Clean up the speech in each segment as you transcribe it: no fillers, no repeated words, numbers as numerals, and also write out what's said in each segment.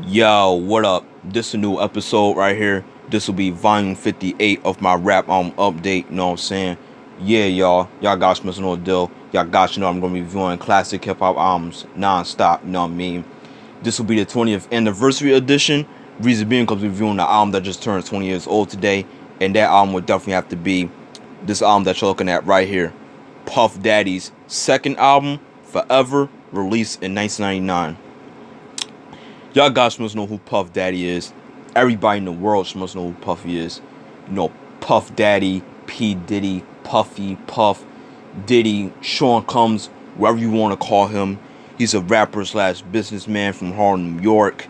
Yo, what up? This a new episode right here. This will be volume 58 of my rap update, you know what I'm saying? Yeah, y'all. Y'all got Smith no deal. Y'all got you know I'm gonna be reviewing classic hip hop albums non-stop, you know what I mean? This will be the 20th anniversary edition. Reason being because we're reviewing the album that just turned 20 years old today, and that album would definitely have to be this album that you're looking at right here. Puff Daddy's second album, Forever, released in 1999. Y'all guys must know who Puff Daddy is. Everybody in the world must know who Puffy is. You know, Puff Daddy, P. Diddy, Puffy, Puff, Diddy, Sean Combs, whatever you want to call him. He's a rapper slash businessman from Harlem, New York.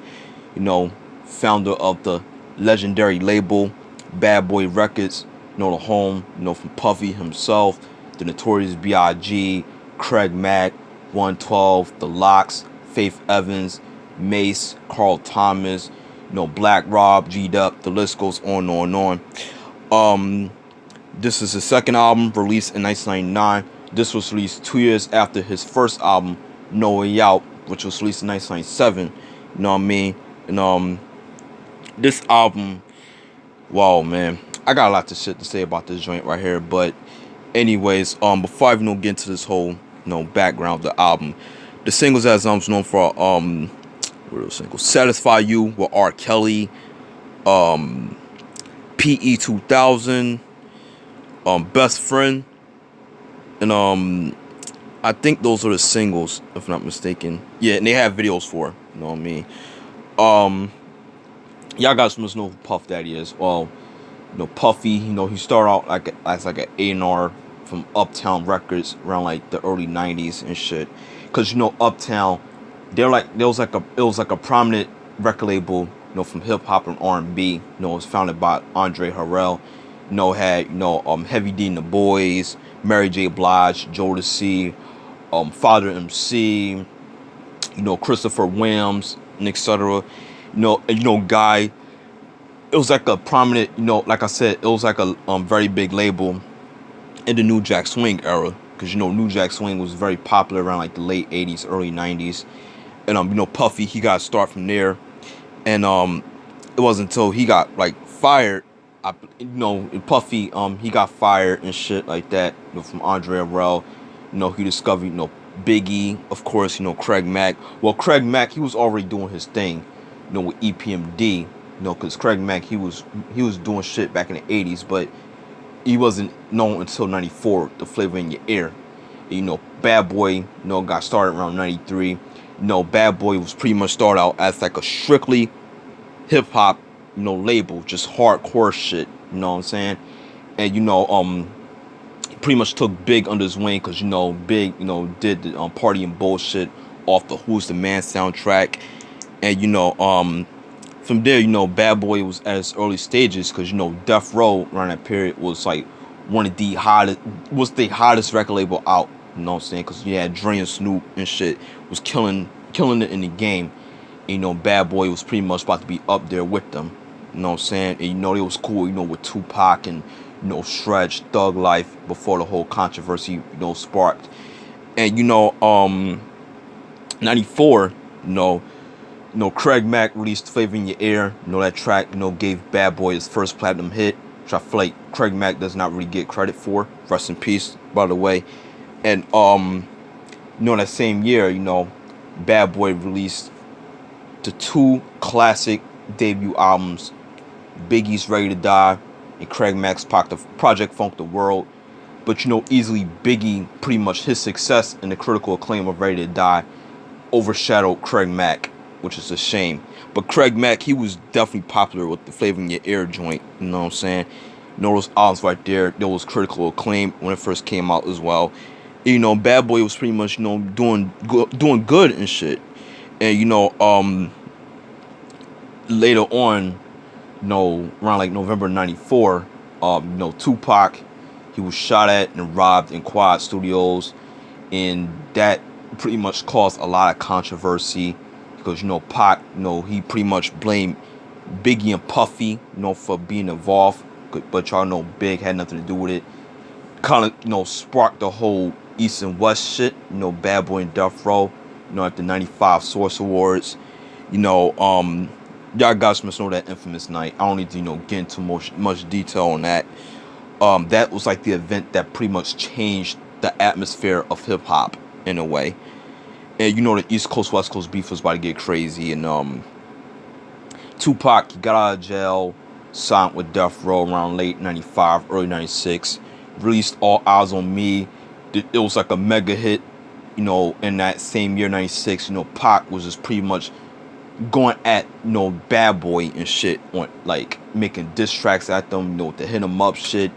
You know, founder of the legendary label Bad Boy Records. You know, the home, you know, from Puffy himself, the Notorious B.I.G., Craig Mack, 112, The Locks, Faith Evans, Mace, Carl Thomas, you know, Black Rob, G'd Up, the list goes on and on and on. This is his second album, released in 1999. This was released 2 years after his first album, No Way Out, which was released in 1997. You know what I mean? And this album, wow, man, I got a lot of shit to say about this joint right here. But anyways, before I even get into this whole, background of the album, the singles as known for what are those singles? Satisfy You with R. Kelly, Pt.58, Best Friend, and I think those are the singles, if I'm not mistaken. Yeah, and they have videos for it, you know what I mean? Um, y'all guys must know who Puff Daddy is. Well, Puffy, he started out as like an A&R from Uptown Records around like the early '90s and shit. Cause Uptown, it was like a prominent record label, from hip hop and R&B. It was founded by Andre Harrell. Had Heavy D and the Boys, Mary J. Blige, Jodeci, Father MC, Christopher Williams, and etc. Guy. It was like a prominent, like I said, it was like a very big label in the New Jack Swing era. Because, New Jack Swing was very popular around like the late 80s, early 90s. And, Puffy, he got a start from there. And it wasn't until he got like fired, Puffy, he got fired and shit like that, from Andre Harrell. He discovered, Biggie, of course, Craig Mack. Well, Craig Mack, he was already doing his thing, with EPMD, because Craig Mack, he was doing shit back in the 80s, but he wasn't known until 94, the Flavor in Your Ear. Bad Boy, got started around 93. Bad Boy was pretty much started out as like a strictly hip hop, label, just hardcore shit, you know what I'm saying? And pretty much took Big under his wing, because Big, did the Party and Bullshit off the Who's the Man soundtrack. And from there, Bad Boy was at its early stages, because Death Row around that period was like the hottest record label out. You know what I'm saying? Because you had Dre and Snoop and shit was killing it in the game. And, Bad Boy was pretty much about to be up there with them. You know what I'm saying? And it was cool, with Tupac and Stretch, Thug Life, before the whole controversy, sparked. And 94, Craig Mack released Flavor in Your Ear. That track, gave Bad Boy his first platinum hit, which I feel like Craig Mack does not really get credit for. Rest in peace, by the way. And that same year, Bad Boy released the two classic debut albums, Biggie's Ready to Die and Craig Mack's Project Funk the World. But easily Biggie, pretty much his success and the critical acclaim of Ready to Die overshadowed Craig Mack, which is a shame. But Craig Mack, he was definitely popular with the Flavor in Your Ear joint, you know what I'm saying? Those albums right there was critical acclaim when it first came out as well. Bad Boy was pretty much, doing good and shit. And later on, around like November '94, Tupac, he was shot at and robbed in Quad Studios, and that pretty much caused a lot of controversy, because Pac, he pretty much blamed Biggie and Puffy, for being involved, but y'all know Big had nothing to do with it. Kind of, sparked the whole East and West shit, Bad Boy and Death Row, at the '95 Source Awards. You know, y'all guys must know that infamous night. I don't need to, get into much detail on that. That was like the event that pretty much changed the atmosphere of hip hop in a way. And the East Coast West Coast beef was about to get crazy. And Tupac, he got out of jail, signed with Death Row around late '95, early '96. Released All Eyes on Me. It was like a mega hit. In that same year '96. Pac was just pretty much going at Bad Boy and shit, on like making diss tracks at them, to hit them up shit,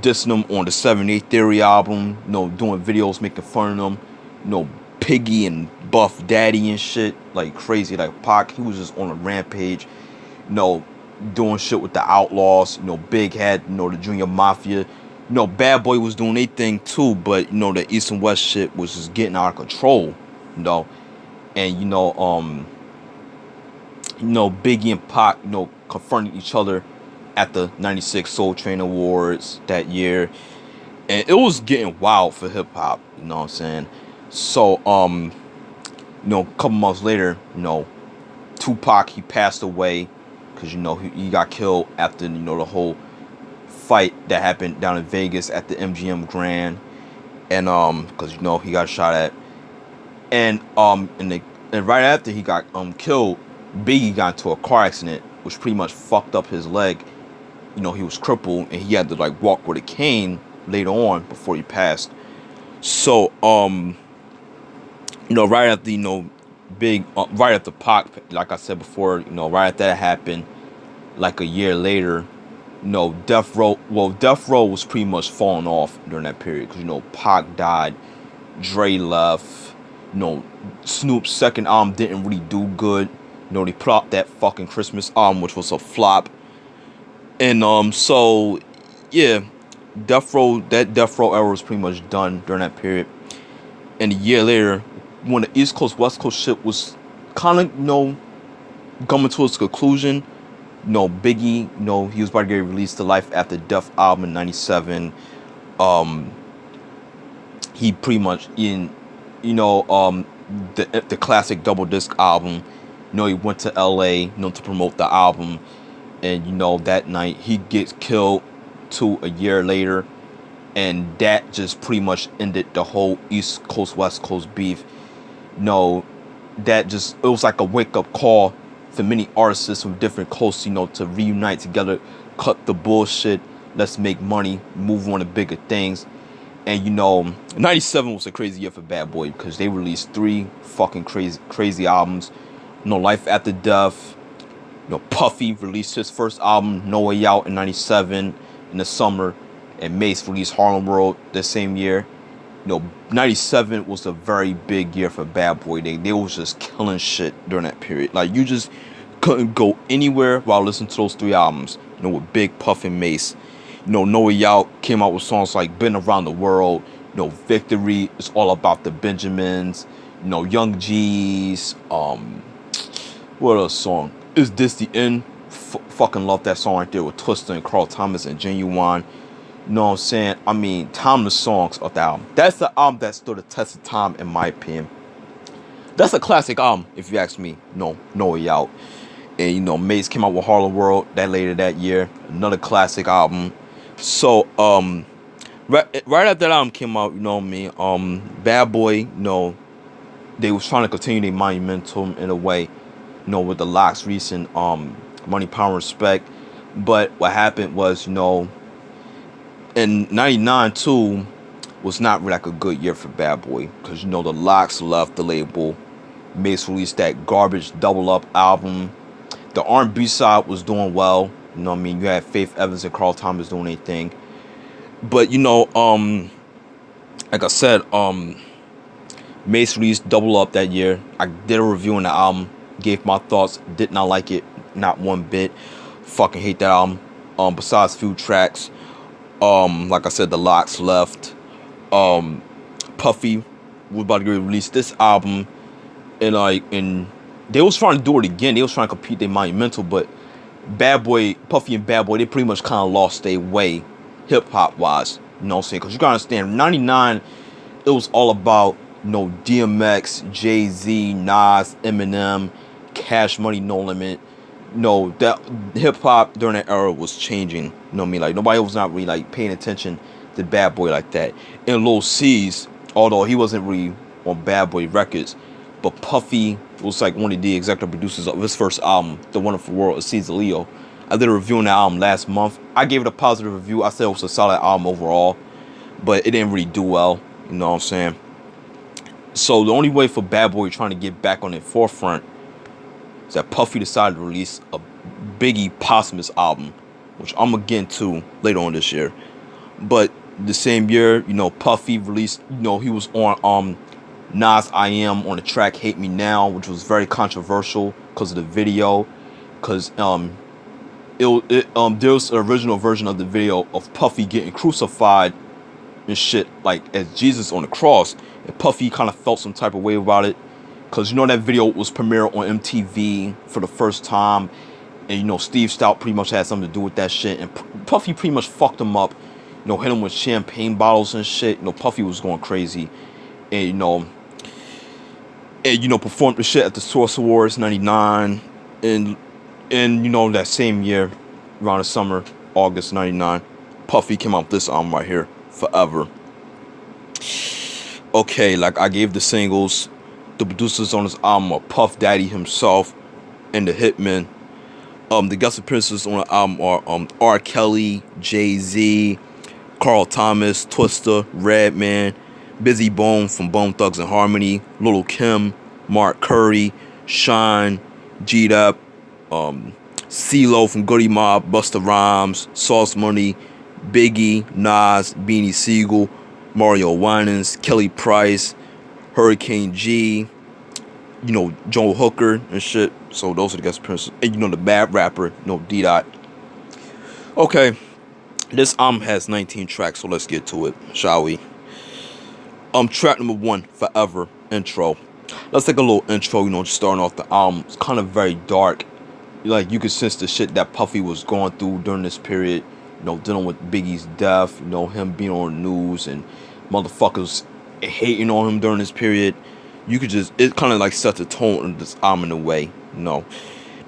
dissing them on the 7/8 Theory album, doing videos making fun of them, Piggy and Buff Daddy and shit, like crazy. Like Pac, he was just on a rampage, doing shit with the Outlaws, Big Head, the Junior Mafia. Bad Boy was doing their thing too, but the East and West shit was just getting out of control, and Biggie and Pac, confronting each other at the '96 Soul Train Awards that year, and it was getting wild for hip hop. You know what I'm saying? So, a couple months later, Tupac, he passed away because he got killed after the whole fight that happened down in Vegas at the MGM Grand, and because he got shot at, and right after he got killed, Biggie got into a car accident, which pretty much fucked up his leg. He was crippled, and he had to like walk with a cane later on before he passed. So, right after right after Pac, like I said before, right after that happened, like a year later, Death Row. Well, Death Row was pretty much falling off during that period because Pac died, Dre left, Snoop's second album didn't really do good. They put out that fucking Christmas album, which was a flop. And so yeah, Death Row era was pretty much done during that period. And a year later, when the East Coast West Coast shit was kind of coming to its conclusion, Biggie, he was about to get released to life after Death album in '97. He pretty much the classic double disc album. He went to LA, to promote the album, and that night he gets killed a year later, and that just pretty much ended the whole East Coast West Coast beef. That just, it was like a wake up call for many artists from different coasts, to reunite together, cut the bullshit, let's make money, move on to bigger things. And '97 was a crazy year for Bad Boy because they released 3 fucking crazy albums. Life After Death. Puffy released his first album, No Way Out, in '97 in the summer, and Mace released Harlem World the same year. '97 was a very big year for Bad Boy. They was just killing shit during that period. Like, you just couldn't go anywhere while listening to those 3 albums. With Big Puff and Mace. No Way Out came out with songs like Been Around the World. Victory is all about the Benjamins. Young G's. What other song? Is This the End? Fucking love that song right there with Twista and Carl Thomas and Genuine. You know what I'm saying? I mean, timeless songs of the album. That's the album that stood the test of time, in my opinion. That's a classic album, if you ask me. No Way Out. And, Mace came out with Harlem World that later that year. Another classic album. So, right after that album came out, Bad Boy, they was trying to continue their monumentum in a way, with the Locks recent, Money, Power, and Respect. But what happened was, in '99 too was not really like a good year for Bad Boy because the Locks left the label. Mace released that garbage Double Up album. The R&B side was doing well. You had Faith Evans and Carl Thomas doing their thing. But like I said, Mace released Double Up that year. I did a review on the album, gave my thoughts, did not like it, not one bit. Fucking hate that album. Besides a few tracks. Like I said, the Locks left. Puffy was about to release this album, and they was trying to do it again. They was trying to compete their monumental, but Puffy and Bad Boy, they pretty much kind of lost their way, hip hop wise. You know what I'm saying? Because you gotta understand, '99, it was all about DMX, Jay-Z, Nas, Eminem, Cash Money, No Limit. No, that hip hop during that era was changing. You know what I mean? Like nobody was not really like paying attention to Bad Boy like that. And Lil C's, although he wasn't really on Bad Boy Records, but Puffy was like one of the executive producers of his first album, The Wonderful World of Caesar Leo. I did a review on that album last month. I gave it a positive review. I said it was a solid album overall, but it didn't really do well. You know what I'm saying? So the only way for Bad Boy trying to get back on the forefront is that Puffy decided to release a Biggie posthumous album, which I'm gonna get into later on this year. But the same year, Puffy released, he was on Nas I Am on the track Hate Me Now, which was very controversial because of the video. Because there was an original version of the video of Puffy getting crucified and shit, like as Jesus on the cross, and Puffy kind of felt some type of way about it, because that video was premiered on MTV for the first time, and Steve Stout pretty much had something to do with that shit, and Puffy pretty much fucked him up, hit him with champagne bottles and shit. Puffy was going crazy, and performed the shit at the Source Awards '99, and that same year, around the summer, August '99, Puffy came out with this album right here, Forever. Okay, like I gave the singles. The producers on this album are Puff Daddy himself and the Hitmen. The guest appearances on the album are R. Kelly, Jay-Z, Carl Thomas, Twista, Redman, Busy Bone from Bone Thugs and Harmony, Lil' Kim, Mark Curry, Shine, G-Dep, CeeLo from Goody Mob, Busta Rhymes, Sauce Money, Biggie, Nas, Beanie Siegel, Mario Winans, Kelly Price, Hurricane G, Joe Hooker and shit. So those are the guest appearances. And the bad rapper, D-Dot. Okay, this album has 19 tracks, so let's get to it, shall we? Track number 1, Forever, intro. Let's take a little intro, just starting off the album. It's kind of very dark. Like, you could sense the shit that Puffy was going through during this period. Dealing with Biggie's death, him being on the news and motherfuckers hating on him during this period. You could it kind of like sets the tone of this album in a way,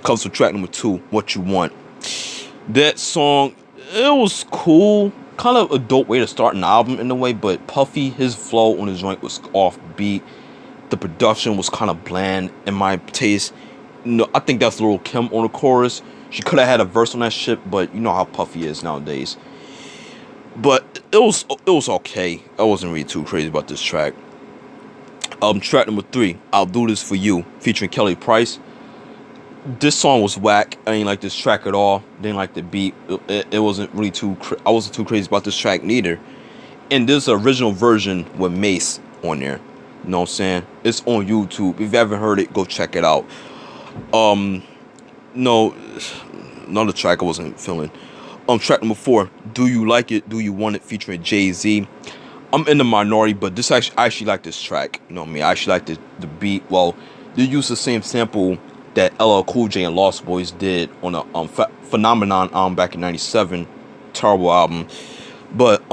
Comes to track number 2, What You Want. That song, it was cool. Kind of a dope way to start an album in a way, but Puffy, his flow on his joint was offbeat. The production was kind of bland in my taste. I think that's Lil' Kim on the chorus. She could have had a verse on that shit, but you know how Puffy is nowadays. But it was okay. I wasn't really too crazy about this track. Track number 3, I'll Do This For You, featuring Kelly Price. This song was whack. I didn't like this track at all. Didn't like the beat. It wasn't really I wasn't too crazy about this track neither. And there's an original version with Mace on there. You know what I'm saying? It's on YouTube. If you haven't heard it, go check it out. No, another track I wasn't feeling. Track number 4, Do You Like It, Do You Want It, featuring Jay-Z. I'm in the minority, but I actually like this track. You know what I mean? I actually like the beat. Well, they used the same sample that LL Cool J and Lost Boys did on a Phenomenon album back in '97. Terrible album. But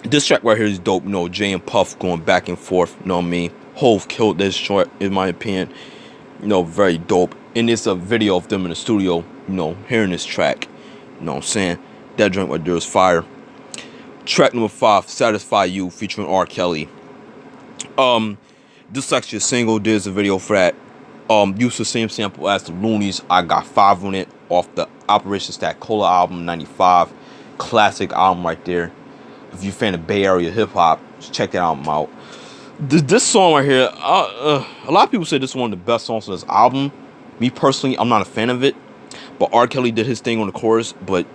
this track right here is dope. Jay and Puff going back and forth. You know what I mean? Hove killed this joint, in my opinion. Very dope. And it's a video of them in the studio, hearing this track. You know what I'm saying? That joint right there is fire. Track number 5, Satisfy You, featuring R. Kelly. This is actually a single. There's a video for that. Used the same sample as the Loonies. I got 5 on it off the Operation Stack Cola album, '95. Classic album right there. If you're a fan of Bay Area hip hop, just check that album out. This song right here, a lot of people say this is one of the best songs on this album. Me personally, I'm not a fan of it. But R. Kelly did his thing on the chorus. But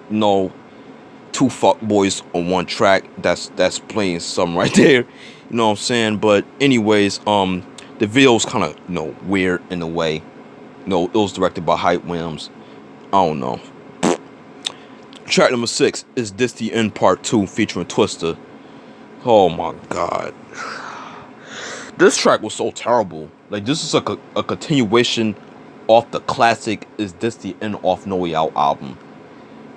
two fuck boys on one track. That's playing something right there. You know what I'm saying? But anyways, the video was kind of weird in a way. It was directed by Hype Williams. I don't know. Track number 6 is This The End Part 2, featuring Twista. Oh my god. This track was so terrible. Like, this is like a continuation off the classic Is This The End off No Way Out album.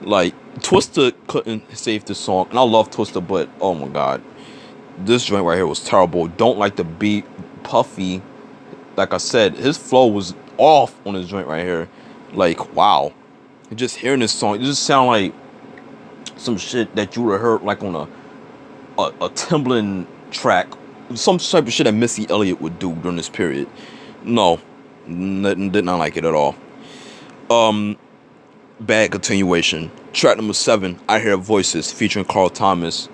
Like, Twista couldn't save this song. And I love Twista, but oh my god. This joint right here was terrible. Don't like the beat. Puffy, like I said, his flow was off on this joint right here. Like, wow. Just hearing this song, it just sound like some shit that you would have heard like on a Timbaland track. Some type of shit that Missy Elliott would do during this period. No. Did not like it at all. Bad continuation. Track number 7, I Hear Voices, featuring Carl Thomas.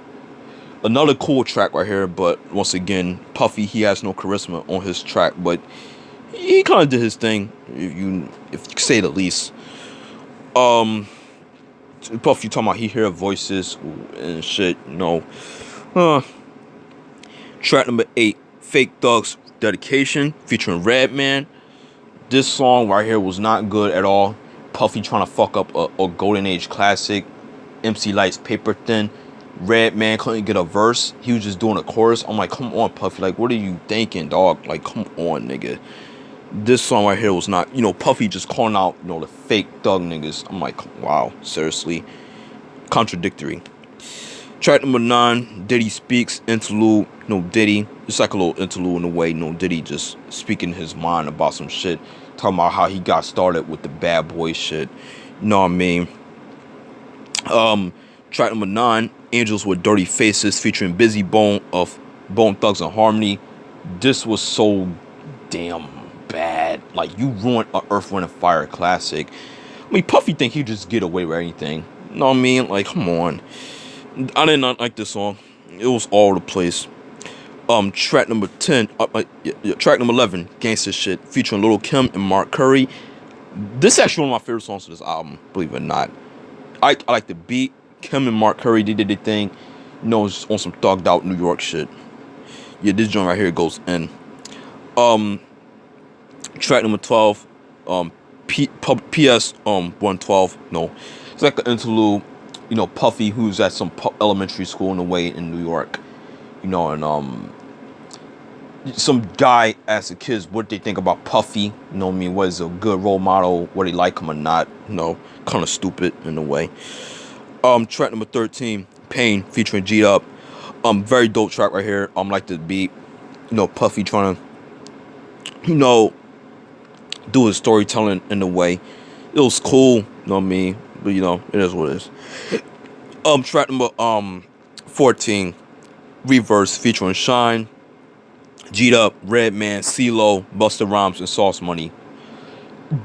Another cool track right here, but once again, Puffy, he has no charisma on his track, but he kind of did his thing, if you say the least. Puffy talking about he hear voices and shit, Track number 8, Fake Thugs Dedication, featuring Redman. This song right here was not good at all. Puffy trying to fuck up a golden age classic. MC Lyte's Paper Thin. Redman couldn't get a verse. He was just doing a chorus. I'm like, come on, Puffy. Like, what are you thinking, dog? Like, come on, nigga. This song right here was not, Puffy just calling out, the fake thug niggas. I'm like, wow, seriously. Contradictory. Track number 9, Diddy Speaks, interlude. Diddy. It's like a little interlude in a way. Diddy just speaking his mind about some shit. Talking about how he got started with the bad boy shit. You know what I mean? Track number 9, Angels with Dirty Faces, featuring Busy Bone of Bone Thugs and Harmony. This was so damn bad. Like, you ruined a Earth, Wind, and Fire classic. I mean, Puffy think he just get away with anything. You know what I mean? Like, come on. I did not like this song. It was all over the place. Track number 10, track number 11, Gangsta Shit, featuring Lil' Kim and Mark Curry. This is actually one of my favorite songs of this album, believe it or not. I like the beat. Kim and Mark Curry, they did their thing. It's on some thugged out New York shit. Yeah, this joint right here goes in. Track number 12, PS 112. No, it's like an interlude. Puffy, who's at some elementary school in the way in New York. And some guy asks the kids what they think about Puffy. What is a good role model? Whether they like him or not. Kind of stupid in a way. Track number 13, Pain, featuring G Up. Very dope track right here. Like the beat. Puffy trying to, do his storytelling in a way. It was cool. But it is what it is. Track number 14, Reverse, featuring Shine, G'd Up, Redman, CeeLo, Busta Rhymes, and Sauce Money.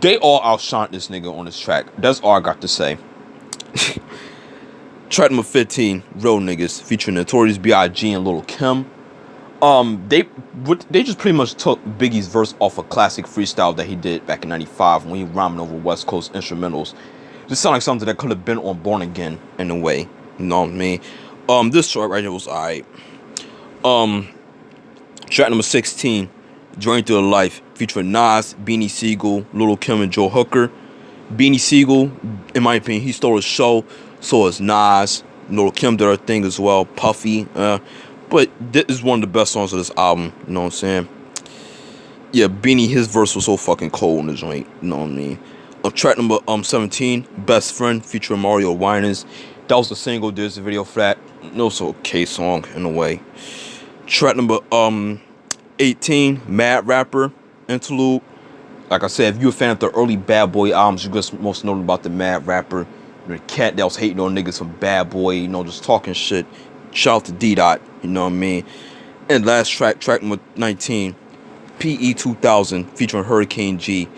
They all outshined this nigga on this track. That's all I got to say. Track number 15, Real Niggas, featuring Notorious B.I.G. and Lil' Kim. They just pretty much took Biggie's verse off a classic freestyle that he did back in '95 when he rhyming over West Coast instrumentals. This sounds like something that could have been on Born Again in a way. You know what I mean? This track right here was alright. Track number 16, Journey Through the Life, featuring Nas, Beanie Siegel, Lil' Kim, and Joe Hooker. Beanie Siegel, in my opinion, he stole the show. So is Nas. Lil' Kim did her thing as well. Puffy. But this is one of the best songs of this album. You know what I'm saying? Yeah, Beanie, his verse was so fucking cold in the joint. You know what I mean? Track number 17, Best Friend, featuring Mario Winans. That was the single. There's a video for that. It was an okay song in a way. Track number 18, Mad Rapper, interlude. Like I said, if you're a fan of the early Bad Boy albums, you just most know about the Mad Rapper. The cat that was hating on niggas from Bad Boy, just talking shit. Shout out to D-Dot, you know what I mean? And last track number 19, PE 2000, featuring Hurricane G.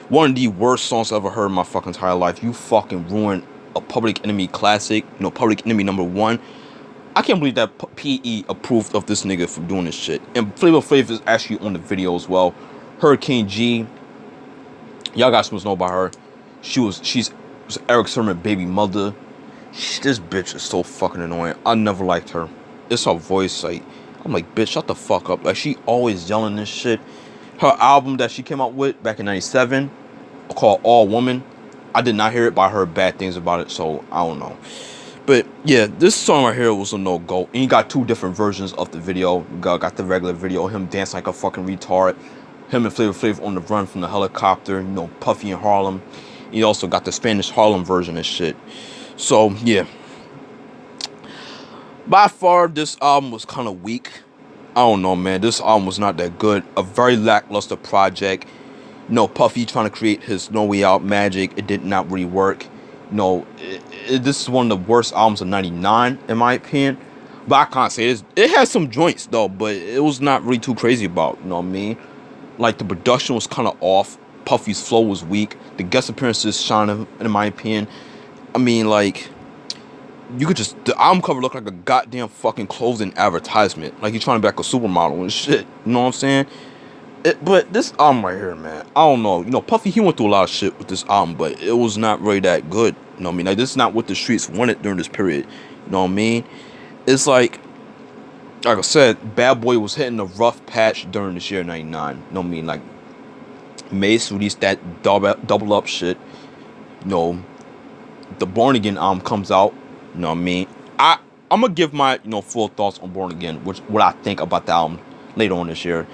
One of the worst songs I've ever heard in my fucking entire life. You fucking ruined a Public Enemy classic, Public Enemy #1. I can't believe that PE approved of this nigga for doing this shit. And Flavor Flav is actually on the video as well. Hurricane G, y'all guys must know about her. She's Eric Sermon baby mother. This bitch is so fucking annoying. I never liked her. It's her voice, like, I'm like, bitch, shut the fuck up. Like, she always yelling this shit. Her album that she came out with back in '97, called All Woman, I did not hear it, but I heard bad things about it, so I don't know. But yeah, this song right here was a no-go. And you got two different versions of the video. You got the regular video, him dancing like a fucking retard. Him and Flavor Flav on the run from the helicopter, Puffy in Harlem. You also got the Spanish Harlem version and shit. So, yeah. By far, this album was kind of weak. I don't know, man. This album was not that good. A very lackluster project. Puffy trying to create his No Way Out magic. It did not really work. This is one of the worst albums of '99 in my opinion. But I can't say this. It has some joints though, but it was not really too crazy about. You know what I mean? Like the production was kind of off. Puffy's flow was weak. The guest appearances shine in my opinion. I mean, like, you could just, the album cover looked like a goddamn fucking clothing advertisement. Like he's trying to be like a supermodel and shit. You know what I'm saying? But this album right here, man, I don't know. Puffy, he went through a lot of shit with this album, but it was not really that good. You know what I mean? Like, this is not what the streets wanted during this period. You know what I mean? It's like I said, Bad Boy was hitting a rough patch during this year, '99. You know what I mean? Like, Mace released that double up shit. The Born Again album comes out. You know what I mean? I'm gonna give my full thoughts on Born Again, what I think about the album later on this year.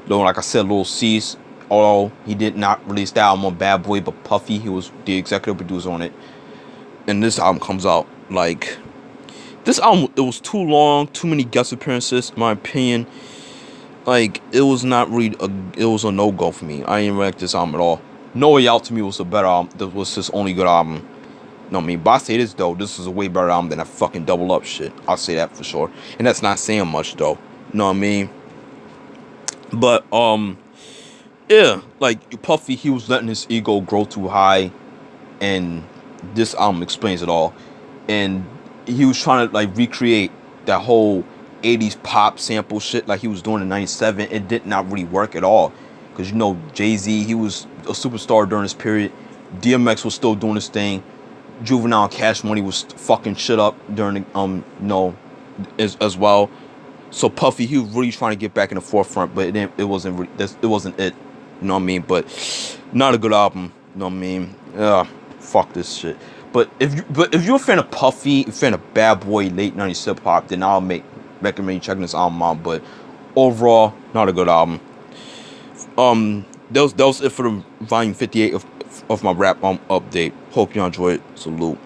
Though, like I said, Lil Cease, although he did not release the album on Bad Boy, but Puffy, he was the executive producer on it. And this album comes out, like, this album, it was too long, too many guest appearances, in my opinion. Like, it was not really, it was a no-go for me. I didn't like this album at all. No Way Out to me was a better album. This was his only good album. You know what I mean? But I say this, though, this is a way better album than that fucking Double Up shit. I'll say that for sure. And that's not saying much, though. You know what I mean? But, yeah, like, Puffy, he was letting his ego grow too high, and this album explains it all. And he was trying to, like, recreate that whole 80s pop sample shit like he was doing in '97. It did not really work at all, because, Jay-Z, he was a superstar during this period. DMX was still doing his thing. Juvenile and Cash Money was fucking shit up during the, as well. So Puffy, he was really trying to get back in the forefront, but it wasn't it. You know what I mean? But not a good album. You know what I mean? Fuck this shit. But if you're a fan of Puffy, a fan of Bad Boy, late '90s hip hop, then I'll recommend you checking this album out. But overall, not a good album. That was it for the volume 58 of my rap update. Hope you enjoyed. Salute.